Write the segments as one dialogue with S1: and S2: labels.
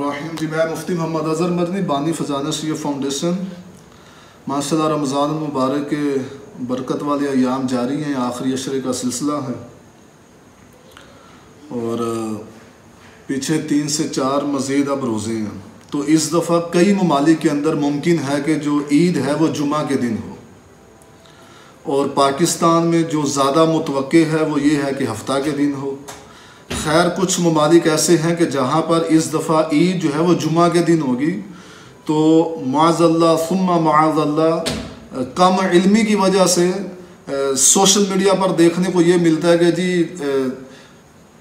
S1: बिस्मिल्लाहिर्रहमानिर्रहीम। जी मैं मुफ्ती मोहम्मद अज़हर मदनी बानी फ़ज़ाना शरीफ फाउंडेशन। माशाअल्लाह रमज़ान मुबारक के बरकत वाले अयाम जारी हैं, आखिरी अशरे का सिलसिला है और पीछे 3 से 4 मज़ीद अब रोज़े हैं। तो इस दफ़ा कई ममालिक के अंदर मुमकिन है कि जो ईद है वो जुमा के दिन हो, और पाकिस्तान में जो ज़्यादा मुतवक्के है वो ये है कि हफ्ता के दिन हो। खैर कुछ ममालिक ऐसे हैं कि जहाँ पर इस दफ़ा ईद जो है वो जुमा के दिन होगी, तो माअज़ल्लाह सुम्मा माअज़ल्लाह कम इल्मी की वजह से सोशल मीडिया पर देखने को ये मिलता है कि जी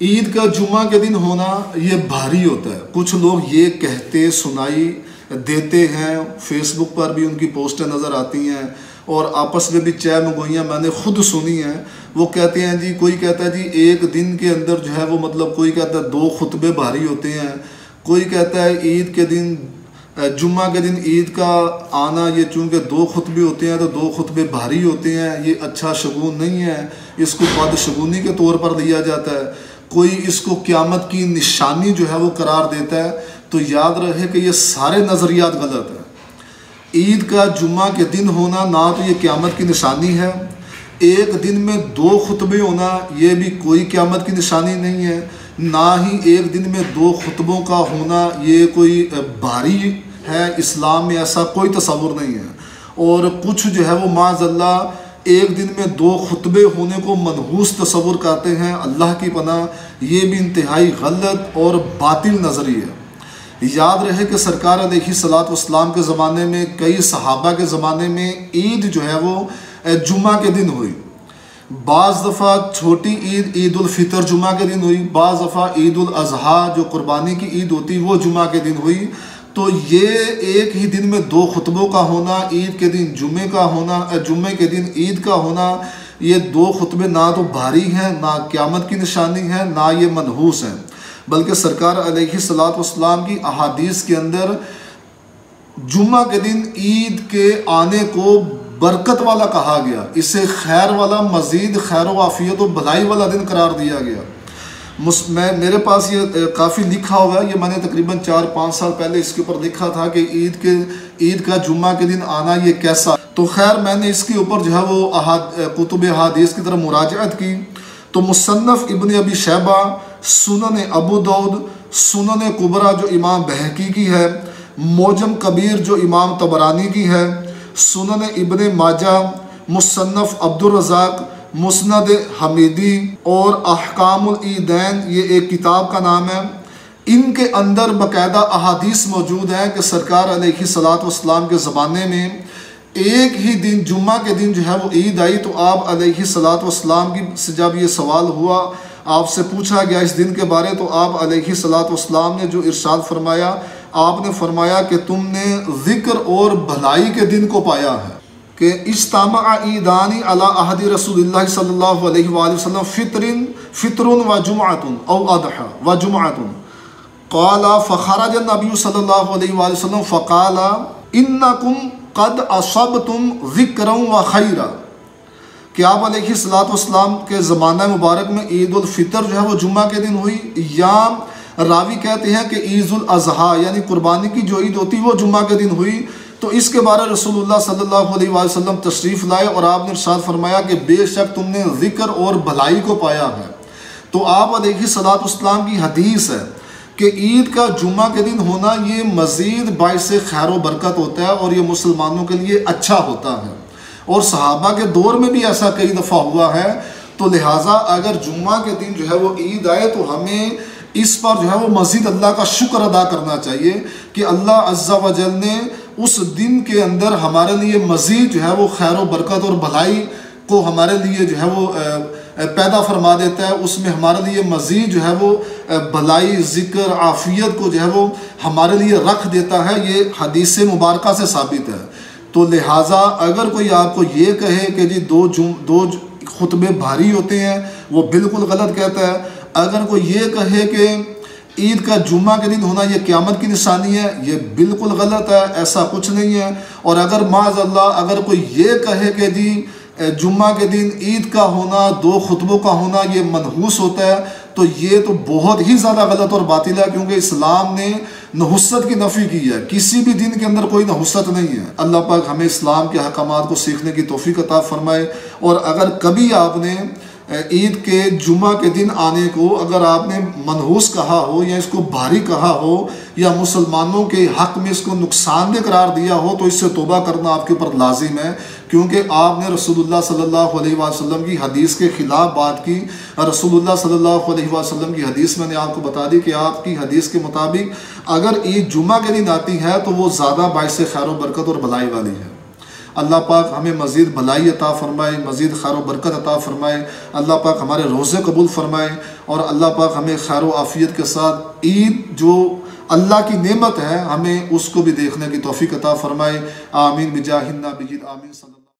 S1: ईद का जुमा के दिन होना ये भारी होता है। कुछ लोग ये कहते सुनाई देते हैं, फेसबुक पर भी उनकी पोस्टें नज़र आती हैं और आपस में भी चह मगोइयाँ मैंने खुद सुनी हैं। वो कहते हैं जी, कोई कहता है जी एक दिन के अंदर जो है वो मतलब कोई कहता है 2 खुतबे भारी होते हैं, कोई कहता है ईद के दिन जुम्मा के दिन ईद का आना ये चूँकि 2 खुतबे होते हैं तो 2 खुतबे भारी होते हैं, ये अच्छा शगुन नहीं है, इसको बदशगुनी के तौर पर लिया जाता है। कोई इसको क़यामत की निशानी जो है वो करार देता है। तो याद रहे कि ये सारे नज़रियात गलत हैं। ईद का जुम्मा के दिन होना ना तो ये क़यामत की निशानी है, एक दिन में 2 खुतबे होना ये भी कोई क़यामत की निशानी नहीं है, ना ही एक दिन में 2 खुतबों का होना ये कोई भारी है। इस्लाम में ऐसा कोई तसव्वुर नहीं है। और कुछ जो है वो माअज़ल्लाह एक दिन में 2 खुतबे होने को मनहूस तसव्वुर करते हैं। अल्लाह की पनाह, ये भी इंतहाई गलत और बातिल नज़रिया है। याद रहे कि सरकार अलैहिस्सलातु वस्सलाम के ज़माने में, कई सहाबा के ज़माने में ईद जो है वो जुम्मा के दिन हुई। बाज़ दफ़ा छोटी ईद ईद उल फ़ितर जुम्मा के दिन हुई, बाज़ दफ़ा ईद उल अज़हा जो कुर्बानी की ईद होती वो जुम्मा के दिन हुई। तो ये एक ही दिन में 2 खुतबों का होना, ईद के दिन जुम्मे का होना, जुम्मे के दिन ईद का होना, ये 2 खुतबे ना तो भारी हैं, ना क़यामत की निशानी है, ना ये मनहूस हैं। बल्कि सरकार अलैहिस्सलातु वस्सलाम की अहादीस के अंदर जुम्मा के दिन ईद के आने को बरकत वाला कहा गया, इसे खैर वाला, मज़ीद खैर व आफ़ियत और भलाई वाला दिन करार दिया गया। मेरे पास ये काफ़ी लिखा हुआ है, ये मैंने तकरीबन 4-5 साल पहले इसके ऊपर लिखा था कि ईद का जुम्मा के दिन आना ये कैसा। तो खैर मैंने इसके ऊपर जो है वो कुतुब अहादीस की तरफ मुराजात की। तो मुसन्नफ़ इब्न अबी शैबा, सुनन अबू दाऊद, सुनन कुबरा जो इमाम बहकी की है, मोजम कबीर जो इमाम तबरानी की है, सुनन इब्न माजा, मुसन्नफ़ अब्दुर रज़ाक, मुस्नद हमीदी और अहकामुल ईदैन, ये एक किताब का नाम है। इनके अंदर बाकायदा अहादीस मौजूद हैं कि सरकार अलैहिस्सलातु वस्सलाम के ज़माने में एक ही दिन जुम्मा के दिन जो है वो ईद आई। तो आप अलैहिस्सलातु वस्सलाम की से जब ये सवाल हुआ, आपसे पूछा गया इस दिन के बारे, तो आप अलैहिस्सलातु वस्सलाम ने जो इरशाद फरमाया, आपने फरमाया कि तुमने ज़िक्र और भलाई के दिन को पाया है कि इज्तमा ईदानी अला अहदी रसूलिल्लाह सल्लल्लाहु अलैहि वसल्लम फ़ित्रुन व जुमअतुन औ अदहा व जुमअतुन क़ाला फ़ख़रज नबी सल्लल्लाहु अलैहि वसल्लम फ़क़ाला इन्नकुम क़द असबतुम ज़िक्रन व खैरा। कि आप अलैहिस्सलातु वस्सलाम के ज़माना मुबारक में ईद उल फ़ितर जो है वो जुम्मा के दिन हुई, या रावी कहते हैं कि ईद उल अज़हा यानी कुर्बानी की जो ईद होती वो जुम्मा के दिन हुई। तो इसके बारे रसूलुल्लाह सल्लल्लाहु अलैहि वसल्लम तशरीफ़ लाए और आपने इरशाद फरमाया कि बेशक तुमने ज़िक्र और भलाई को पाया है। तो आप अलैहिस्सलातु वस्सलाम की हदीस है कि ईद का जुम्मा के दिन होना ये मज़ीद बाइस खैर व बरकत होता है और ये मुसलमानों के लिए अच्छा होता है, और सहाबा के दौर में भी ऐसा कई दफ़ा हुआ है। तो लिहाजा अगर जुम्मा के दिन जो है वो ईद आए तो हमें इस पर जो है वो मज़ीद अल्लाह का शुक्र अदा करना चाहिए कि अल्लाह अज़्ज़ा व जल ने उस दिन के अंदर हमारे लिए मज़ीद जो है वो खैर व बरकत और भलाई को हमारे लिए जो है वो पैदा फरमा देता है। उसमें हमारे लिए मज़ीद जो है वो भलाई, ज़िक्र, आफ़ियत को जो है वो हमारे लिए रख देता है। ये हदीस मुबारका से साबित है। तो लिहाजा अगर कोई आपको ये कहे कि जी 2 खुतबे भारी होते हैं, वो बिल्कुल गलत कहता है। अगर कोई ये कहे कि ईद का जुम्मा के दिन होना ये क़यामत की निशानी है, ये बिल्कुल गलत है, ऐसा कुछ नहीं है। और अगर माज़अल्लाह अगर कोई ये कहे कि जी जुम्मा के दिन ईद का होना, 2 खुतबों का होना ये मनहूस होता है, तो ये तो बहुत ही ज़्यादा गलत और बातिल है, क्योंकि इस्लाम ने नहुसत की नफ़ी की है। किसी भी दिन के अंदर कोई नहुसत नहीं है। अल्लाह पाक हमें इस्लाम के अहकामात को सीखने की तौफीक अता फरमाए। और अगर कभी आपने ईद के जुमा के दिन आने को अगर आपने मनहूस कहा हो या इसको भारी कहा हो या मुसलमानों के हक़ में इसको नुकसानदेह करार दिया हो, तो इससे तौबा करना आपके ऊपर लाजिम है, क्योंकि आपने रसूलुल्लाह सल्लल्लाहु अलैहि वसल्लम की हदीस के ख़िलाफ़ बात की। रसूलुल्लाह सल्लल्लाहु अलैहि वसल्लम की हदीस मैंने आपको बता दी कि आपकी हदीस के मुताबिक अगर ईद जुमा के दिन आती है तो वो ज़्यादा बाइस खैर बरकत और भलाई वाली है। अल्लाह पाक हमें मज़ीद भलाई अता फ़रमाए, मज़ीद खैर बरकत अता फ़रमाए। अल्लाह पाक हमारे रोज़े कबूल फ़रमाए और अल्लाह पाक हमें खैर आफ़ियत के साथ ईद जो अल्लाह की नेमत है हमें उसको भी देखने की तौफ़ीक अता फ़रमाए। आमीन बिजाहिन नबी आमीन।